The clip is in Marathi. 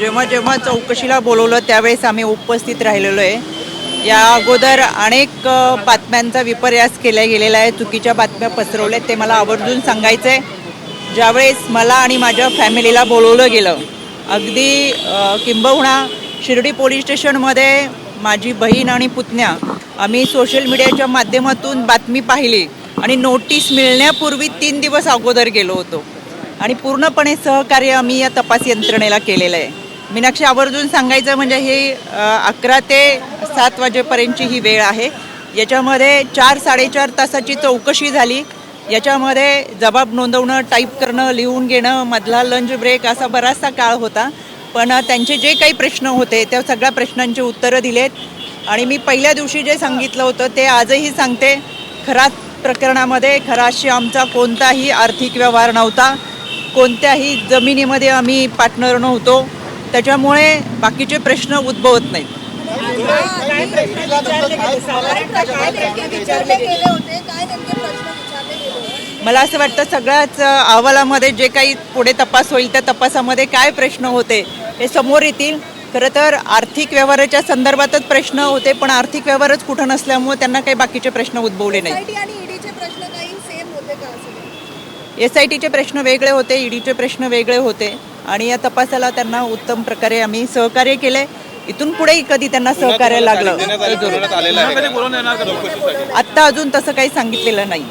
जेव्हा जेव्हा चौकशीला बोलवलं त्यावेळेस आम्ही उपस्थित राहिलेलो आहे। या अगोदर अनेक बातम्यांचा विपर्यास केला गेलेला आहे, चुकीच्या बातम्या पसरवल्यात, ते मला आवर्जून सांगायचं आहे। ज्यावेळेस मला आणि माझ्या फॅमिलीला बोलवलं गेलं, अगदी किंबहुना शिर्डी पोलीस स्टेशनमध्ये माझी बहीण आणि पुतण्या आम्ही सोशल मीडियाच्या माध्यमातून बातमी पाहिली आणि नोटीस मिळण्यापूर्वी 3 दिवस अगोदर गेलो होतो आणि पूर्णपणे सहकार्य आम्ही या तपास यंत्रणेला केलेलं आहे। मीनाक्षी, आवर्जून सांगायचं म्हणजे हे 11 ते 7 वाजेपर्यंतची ही वेळ आहे। याच्यामध्ये 4-4.5 तासाची चौकशी झाली। याच्यामध्ये जबाब नोंदवणं, टाईप करणं, लिहून घेणं, मधला लंच ब्रेक असा बराचसा काळ होता। पण त्यांचे जे काही प्रश्न होते त्या सगळ्या प्रश्नांची उत्तरं दिलेत आणि मी पहिल्या दिवशी जे सांगितलं होतं ते आजही सांगते। खरात प्रकरणामध्ये खराशी आमचा कोणताही आर्थिक व्यवहार नव्हता, कोणत्याही जमिनीमध्ये आम्ही पार्टनर नव्हतो, त्याच्यामुळे बाकीचे प्रश्न उद्भवत नाहीत। मला असं वाटतं सगळ्याच अहवालामध्ये जे काही पुढे तपास होईल त्या तपासामध्ये काय प्रश्न होते हे समोर येतील। खरं तर आर्थिक व्यवहाराच्या संदर्भातच प्रश्न होते, पण आर्थिक व्यवहारच कुठं नसल्यामुळे त्यांना काही बाकीचे प्रश्न उद्भवले नाहीत। SITचे प्रश्न वेगळे होते, ईडीचे प्रश्न वेगळे होते आणि या तपासाला त्यांना उत्तम प्रकारे आम्ही सहकार्य केले। इथून पुढेही कधी त्यांना सहकार्य लागलं आत्ता अजून तसं काही सांगितलेलं नाही।